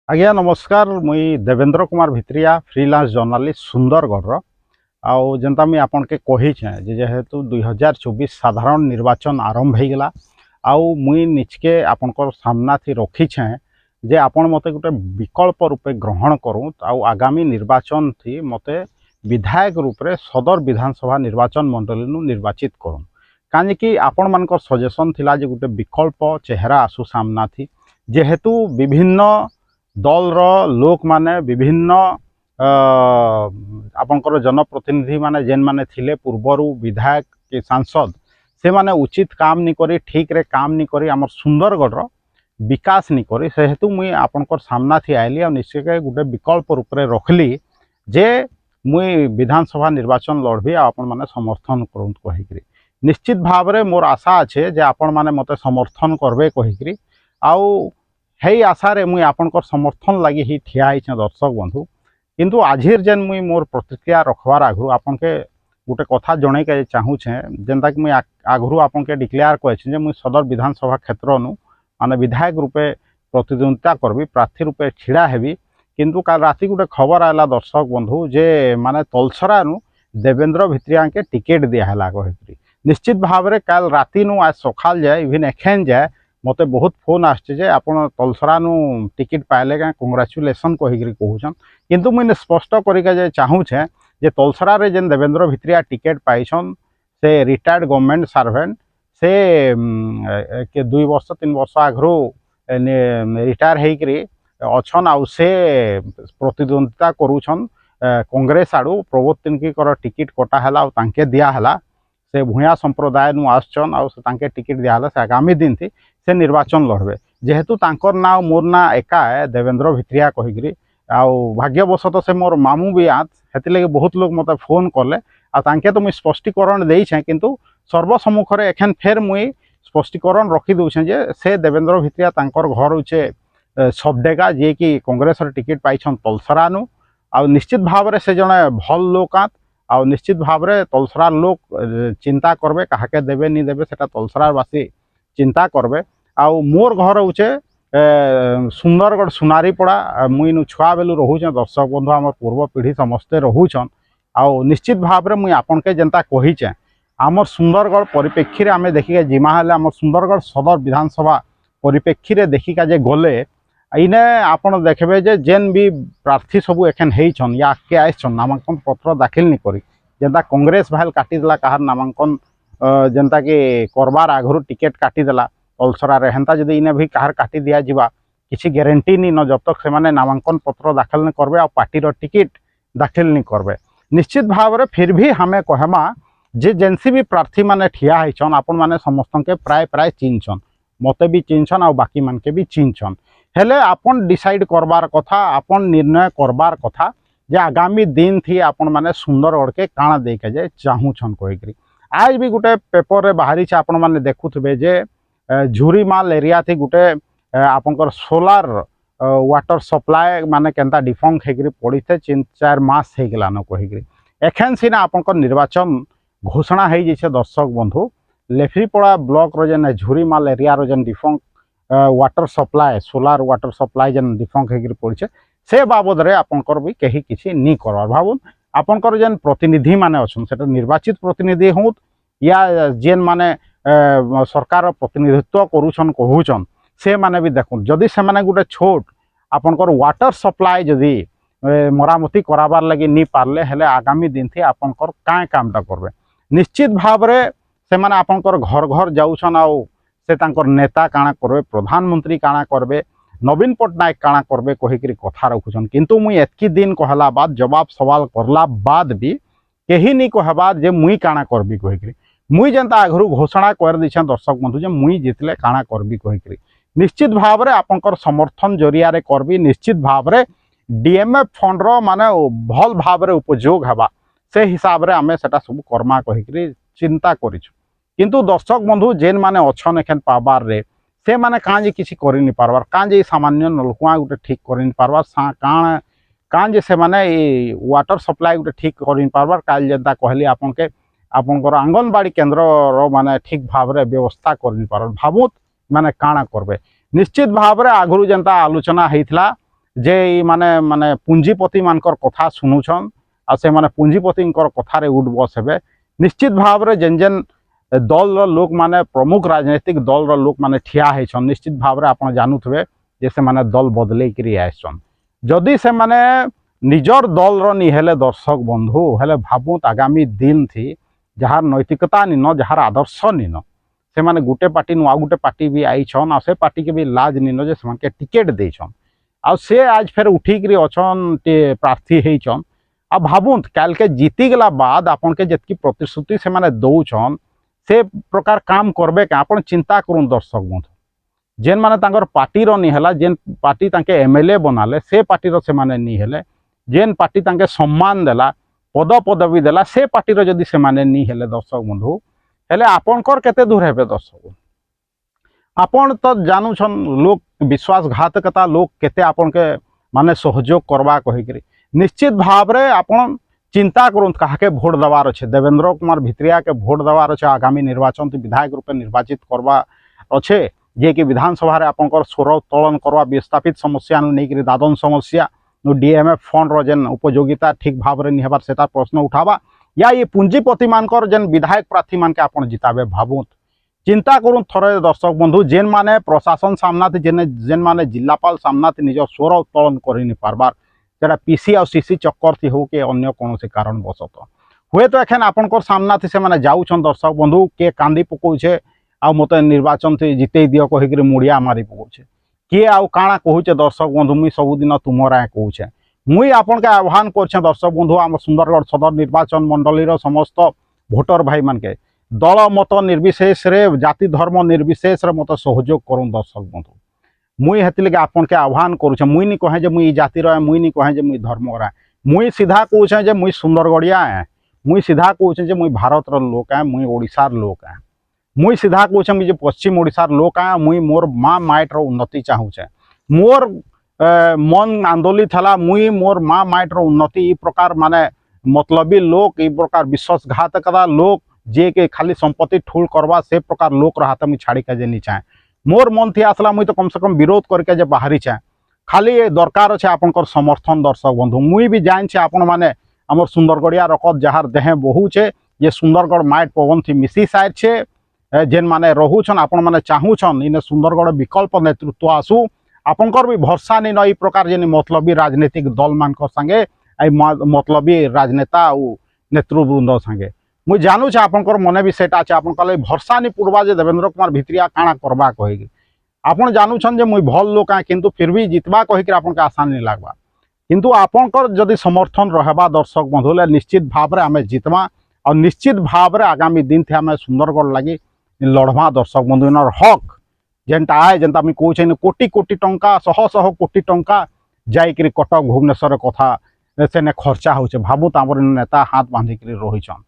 आज्ञा नमस्कार। मुई देवेंद्र कुमार भित्रिया फ्रीलांस जर्नालिस्ट सुंदरगढ़ आउ जनता मुई आपन के कही जेहेतु 2024 साधारण निर्वाचन आरंभ हो गला आउ मुई निचके आपनकर सामना थी रखी जे आपण मते गोटे विकल्प रूपे ग्रहण करूँ आउ आगामी निर्वाचन थी मते विधायक रूप से सदर विधानसभा निर्वाचन मंडली निर्वाचित करूँ कहीं कि आपण मानकर सजेसन थिला जे गोटे विकल्प चेहरा आसु सामना थी जेहेतु विभिन्न दलर लोक माने विभिन्न आपंकर जनप्रतिनिधि माने जेन माने थिले पूर्वरु विधायक के सांसद से माने उचित काम नहीं करी ठीक रे काम नहीं करी आमर सुंदरगढ़ विकास नहीं करी से हेतु मुई आपंकर सामना थी आइली और निश्चय गोटे विकल्प रूप से रखली जे मुई विधानसभा निर्वाचन लड़बी आपण माने समर्थन करूँ कहीकि निश्चित भाव में मोर आशा अच्छे जे आपण माने मते समर्थन करबे कहीकि आउ हे आशारे मुई आपनकर समर्थन लगी ही ठिया है दर्शक बंधु किंतु आजिर जेन मुई मोर प्रतिक्रिया रखबार आगु आपन के गोटे कथा जणे के चाहूछे जेनता कि मुई आगु आपन के डिक्लेयर करेछि जे मुई सदर विधानसभा क्षेत्र नु माने विधायक रूपे प्रतिद्वंदिता करबी प्रार्थी रूपे छिड़ा हेबी किंतु काल राति गोटे खबर आला दर्शक बंधु जे माने तलसरा नु देवेंद्र भित्रिया के टिकेट दिया हला कहिकरी निश्चित भाव में काल राति नु आज सकाल जाए इवन एखेन जाए मते बहुत फोन आसचे आपण तलसरा नु टिकट पाइले क्या कंग्राचुलेसन कहीकि कहूछन किंतु मुझे स्पष्ट करके चाहूछे जे तलसरा रे जेन देवेंद्र भित्रिया टिकेट पाइछन से रिटायर्ड गवर्नमेंट सर्वेंट से के 2 वर्ष 3 वर्ष आगु रिटायर होकरी अच्छन आउ से प्रतिद्वंदिता करूछन कांग्रेस आड़ू प्रबोध तिनकीकर टिकट कटाला और तांके दियाला से भूया संप्रदाय नु आसचन आउ से तांके टिकट दियाला से आगामी दिन थी से निर्वाचन लड़बे जेहेतु तांकर ना मोर ना एका है देवेंद्र भित्रिया कहीकि आउ भाग्यवशत से मोर मामू भी आत हेतिले बहुत लोग मते फोन कले आ तांके तो मुई स्पष्टीकरण देइछे किंतु सर्वसम्मुख रे एखन फेर मुई स्पष्टीकरण रखी दूछे जे से देवेंद्र भित्रिया तांकर घर होचे सबडेगा जे कि कांग्रेस रे टिकट पाइछन तलसरा नु आ निश्चित भाव में से जने भल लोक आत आ निश्चित भाव में तलसरा लोक चिंता करबे काहाके देबे नहीं देबे सेटा तलसरावासी चिंता करबे आउ मोर घर होचे सुंदरगढ़ सुनारीपड़ा मुई नु छुआ बेलू रोचे दर्शक बंधु आम पूर्व पीढ़ी समस्ते रोचन आउ निश्चित भाव में मुई आपन के जनता कहीचे आमर सुंदरगढ़ परिप्रेक्षी आम देखिके जिमा हेले आमर सुंदरगढ़ सदर विधानसभा परिप्रेक्षी देखिका जे गले इने आपन देखबे जे जेन भी प्रार्थी सबू एखन हेइछन या आगे आइछन नामांकन पत्र दाखिल नहीं करी जेनता कांग्रेस भाईल काटिदेला कहार नामांकन जेनता कि करबार आगु टिकेट काटिदेला तलसरा रे हेंता जदि इने भी कहार काटी दिया जिबा किसी गारंटी नहीं न जब तक से माने नामांकन पत्र दाखिल नहीं करबे और पार्टी रो टिकट दाखिल नहीं करबे निश्चित भाव में फिर भी हमें कहमा जे जेनसी भी प्रार्थी माने ठिया होइछन आपण माने समस्त के प्राय प्राय चिन्हछन मते भी चिन्हछन और बाकी मान के भी चिन्हछन हेले आपन डिसाइड करबार कथा आपन निर्णय करबार कथा जे आगामी दिन थी आपन माने सुंदरगढ़ के काना देके जे चाहूछन कहीकि आज भी गोटे पेपर रे बाहरी छे आपण माने देखुथबे जे झुरीमाल एरिया थी गोटे आपनकर सोलार वाटर सप्लाय माने केनता डिफंक हेकरी पड़ी थे 3-4 मास हो गला न कहीकि एखन सीना आपनकर निर्वाचन घोषणा हो जाइए दर्शक बंधु लेफ्रीपड़ा ब्लॉक रो जेन झुरीमाल एरिया रो जेन defunct water supply solar water supply जेन डिफंक हेकरी पड़ी से बाबद रे आपनकर भी कहीं किसी नहीं करवार भावुन आपनकर जेन प्रतिनिधि माने अछन सेटा निर्वाचित प्रतिनिधि होत या जेन माने सरकार प्रतिनिधित्व करूछन कहूछन से माने भी देखुन जदि से माने गोटे छोट आपनकर वाटर सप्लाय जदि मरामती कराबार लगी नहीं पारले हेले आगामी दिन थी आपनकर काए कामटा करबे निश्चित भाव में से माने आपनकर घर घर जाउछन आउ से तांकर नेता काना करबे प्रधानमंत्री काना करबे नवीन पट्टनायक काना करबे कहीकि कथा रखुछन किंतु मुई एतकी दिन कहला बाद जवाब सवाल करला बाद भी कहीं नहीं कहबा जे मुई काना करबी कहीकि मुई जेनता आगु घोषणा कर दी दर्शक बंधु जे मुई जितले काना करबी कहीकि निश्चित भाव में आपनकर समर्थन जरिया रे करबी निश्चित भाव में डीएमएफ फंड रो माने भल भाव में उपयोग हेबा से हिसाब रे आमे सेटा सब कर्मा कहीकि चिंता करिछु किंतु दर्शक बंधु जेन माने अच्छन एखन पाबार रे से माने काजे किसी करि नि पारबार काजे सामान्य नलकुआ गोटे ठीक करि नि पारबार काजे से माने वाटर सप्लाई गोटे ठीक करि नि पारबार काल जेनता कहली आपन के आपनकर आंगनबाड़ी केन्द्र रो माने ठीक भाव रे व्यवस्था करि नि पारबार भाबुत माने काना करबे निश्चित भाव में आगु जेनता आलोचना होइथला जे माने माने पुंजीपति मानकर कथा शुणुछन आ से माने पुंजीपति कथार उठ बस हे निश्चित भाव में जेन जेन दल लोक माने प्रमुख राजनीतिक दल लोक माने ठिया होइछन निश्चित भाव में आप जानुथे जे से माने दल बदल करी आसन जदि से माने निजर दल नी हेले दर्शक बंधु हेले भावुत आगामी दिन थी जार नैतिकता निन जार आदर्श निन से माने गुटे पार्टी नु आ गुटे पार्टी भी आईछन आ से पार्टी के भी लाज निन जे से माने टिकेट देछन आ से आज फिर उठिक अछन प्रार्थी होइछन आ भावुत काल के जीती गला बाद आपन के जतकी प्रतिश्रुति से माने दौछन से प्रकार काम करबे के आपन चिंता करूँ दर्शक बंधु जेन माने तांकर पार्टी रो नी हला जेन पार्टी तांके एमएलए बनाले से पार्टी रो से माने नी हेले जेन पार्टी तांके सम्मान देला पद पदवी देला से पार्टी रो जदि से माने नी हेले दर्शक बंधु हेले आपनकर केते दूर हेबे दर्शक आपन तो जानूछन लोक विश्वासघातकता लोक केते आपन के माने सहयोग करवा कहिकरी निश्चित भाव रे आपन चिंता करूँ कहा भोट देवार अच्छे देवेंद्र कुमार भित्रिया के भोट देवार अच्छे आगामी निर्वाचन विधायक रूपे निर्वाचित करवा अच्छे जे कि विधानसभा रे आपनकर स्वर उत्तोलन करवा विस्थापित समस्या नहीं दादन समस्या डीएमएफ फंड रो जेन उपयोगिता ठीक भाव रे निहबार सेता प्रश्न उठावा या ये पुंजीपति मानकर जेन विधायक प्रार्थी मान के आपन जिताबे भावुत चिंता करूँ थरे दर्शक बंधु जेन माने प्रशासन सामना जेन माने जिलापाल सामना निज स्वर उत्तोलन कर नहीं पारबार जरा पीसी और सीसी चक्कर थी हो के अन्य कौन से कारण बसत हुए तो एखन आपनकर सामना थी से माने जाऊछन दर्शक बंधु के कांदी पकाउछे आ मते निर्वाचन थी जिते दियो कहिकरी मुड़िया मारी पकाउछे किए आउ काଣା कहूचे दर्शक बंधु मुई सबुदिन तुमर आए कहूचे मुई आपन के आह्वान करछे दर्शक बंधु आम सुंदरगढ़ सदर निर्वाचन मंडली समस्त भोटर भाई मान के दल मत निर्विशेष रे जाति धर्म निर्विशेष रे मत सहयोग करूँ दर्शक बंधु मुई हेति लगे आपन के आह्वान करूछे मुई नी कहे जे मुई जातिर है मुई नी कहे जे मुई धर्म है मुई सीधा कहूछे जे मुई सुंदरगढ़िया है मुई सीधा कहूछे जे मुई भारत रो लोक है मुई ओडिशार लोक है मुई सीधा कहूछे मुई जे पश्चिम ओडिशार लोक है मुई मोर माँ माइट रो उन्नति चाहूछे मोर मन आंदोलित हला मुई मोर माँ माइट रो उन्नति ई प्रकार माने मतलबी लोक ई प्रकार विश्वासघातकता लोक जे के खाली संपत्ति ठूल करवा से प्रकार लोक हाथ मुई छाड़ी के जे नी चाहे मोर मन थी आसला मुई तो कम से कम विरोध करके जे बाहरी छे खाली दरकार अच्छे आपनकर समर्थन दर्शक बंधु मुई भी जान छे आपण माने हमर सुंदरगढ़िया रकत जहार देहे बहु छे ये सुंदरगढ़ माइट पवन थी मिसी साइड छे जेन माने रहुछन आपण माने चाहूछन इने सुंदरगढ़ विकल्प नेतृत्व आसू आपनकर भी भरसा नहीं नई प्रकार जेन मतलबी राजनीतिक दल मानकर संगे मतलबी राजनेता और नेतृवृंद संगे मुई जानू छे आपनकर मने भी सेटा छे आपन कहले भरसा नहीं पूर्वा जे देवेंद्र कुमार भित्रिया काଣା करबा कहिकी आपन जानू छन जे मुई भल लोक है किंतु फिर भी जितबा कहिकी आपन के आसान नहीं लागबा किंतु आपनकर जदि समर्थन रहबा दर्शक बंधु ले निश्चित भाव रे हमें जितबा और निश्चित भाव रे आगामी दिन थे हमें सुंदरगढ़ लगी लड़वा दर्शक बंधु इनर हक जेनटा आए जेनता मुई कहूछे कोटी कोटी टंका शह शह कोटी टंका जाइकरी कटक भुवनेश्वर कथा सेने खर्चा होचे भाबुत आमर नेता हाथ बांधिकरी रहिछन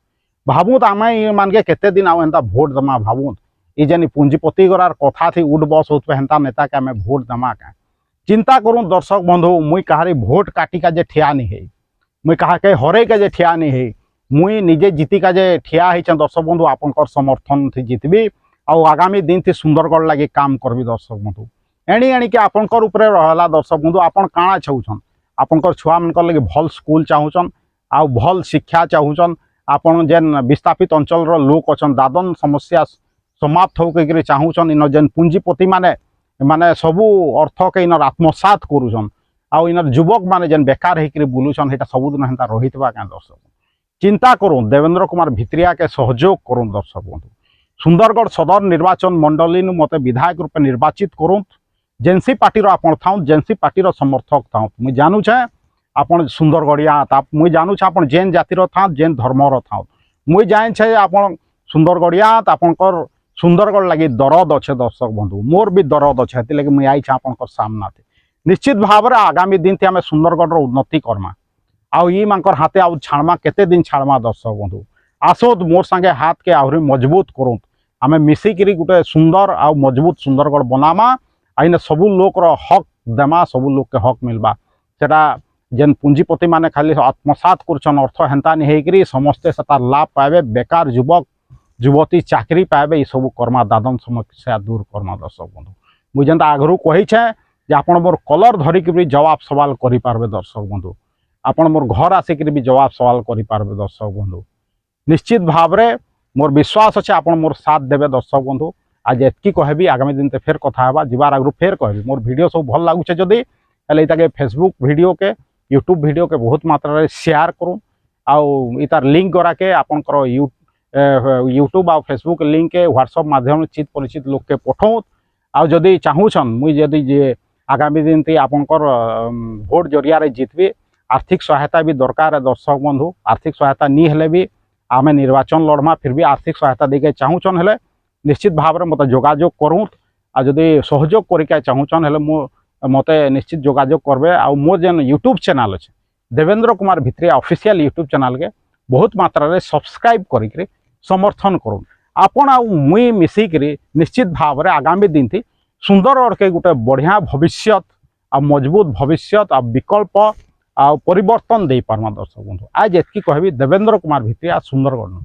भावुत आम मान के केते दिन आउ हेन्ता भोट दमा भावुत ये जेन पुंजीपति गरार कथा थी उठ बस होते हेन्ता नेता के आम भोट दमा क्या चिंता करूँ दर्शक बंधु मुई कहारी भोट काटी का जे ठिया नहीं है मुई कहा के हरे के जे ठिया नहीं है मुई निजे जीती का जे ठिया है दर्शक बंधु आपनकर समर्थन थी जीतबी और आगामी दिन थी सुंदरगढ़ लगे काम करबी दर्शक बंधु एणी एणी के आपनकर उपरे रहला दर्शक बंधु आपन काଣା चाहूछन आपनकर छुआ मनकर लगे भल स्कूल चाहूछन आ भल शिक्षा चाहूछन आपन जेन विस्थापित अंचल लोक अच्छा दादन समस्या समाप्त होकर चाहूछन इन जेन पुंजीपति माने माने सबू अर्थ के इनर आत्मसात करूछन आ इनर युवक माने जेन बेकार होकर बुलूछन हेटा सबुदिन हेन्ता रहितबा क्या दर्शक चिंता करूँ देवेंद्र कुमार भित्रिया के सहयोग करूँ दर्शक बंधु सुंदरगढ़ सदर निर्वाचन मंडली मत विधायक रूपे निर्वाचित करूँ जेनसी पार्टी आपन था जेनसी पार्टी समर्थक था मुझे जानू छे आपन सुंदरगढ़िया था मुई जानू छे आपन जेन जातिर था जेन धर्मर था मुई जान छे आपन सुंदरगढ़िया आपनकर सुंदरगढ़ लगी दरद अच्छे दर्शक बंधु मोर भी दरद अच्छे हेती लगे मुई आई छे आपनकर सामना थे निश्चित भाव में आगामी दिन थे आम सुंदरगढ़ उन्नति करमा आउ ई मानकर हाथे आउ छाड़मा केते दिन छाड़मा दर्शक बंधु आसोत मोर संगे हाथ के आहरी मजबूत करूँ आम मिसिकी गोटे सुंदर आउ मजबूत सुंदरगढ़ बनामा आईन सबू लोक हक देमा सबू लोक के हक मिलवा सेटा जेन पुंजीपति माने खाली आत्मसात करछन अर्थ हेन्ता नहीं समस्ते से लाभ पाए बेकार युवक युवती चाकरी पाए ये सब कर्मा दादन समस्या दूर कर्मा दर्शक बंधु मुझे जेनता आगरू कही जे आपण मोर कलर धरिक भी जवाब सवाल करि पारबे दर्शक बंधु आपण मोर घर आसिक भी जवाब सवाल करि पारबे दर्शक बंधु निश्चित भाव रे मोर विश्वास अच्छे आपण मोर साथ देबे दर्शक बंधु आज एतकी कहबी आगामी दिन ते फेर कथा हेबा जिबार आगु फेर कहबी मोर वीडियो सब भल लागुचे जदी हेले इताके फेसबुक वीडियो के यूट्यूब वीडियो के बहुत मात्रा रे शेयर करू आउ इतार लिंक करा के आपनकर यूट्यूब आ फेसबुक लिंक के व्हाट्सएप माध्यम चित परिचित लोक के पठाऊ आउ जदी चाहूछन मुई जदी जे आगामी दिन ती आपनकर भोट जरिया रे जितबी आर्थिक सहायता भी दरकार है दर्शक बंधु आर्थिक सहायता नी हेले भी आमे निर्वाचन लड़मा फिर भी आर्थिक सहायता देके चाहूछन हेले निश्चित भाव में मत जोगाजोग करूँ आ जदि सहयोग करके चाहूछन हेले मत निश्चित जोगाजोग करबे आ मोर जेन यूट्यूब चैनल अच्छे Devendra Kumar Bhitriya official YouTube channel के बहुत मात्रा रे सब्सक्राइब करिक समर्थन करूँ आपण आ मुई मिसिकी निश्चित भाव में आगामी दिन थी सुंदर और के गोटे बढ़िया भविष्य आ मजबूत भविष्य आ विकल्प आ परिवर्तन दे पार्मा दर्शक बंधु आज एतकी कहबी देवेंद्र कुमार भित्रिया सुंदरगढ़।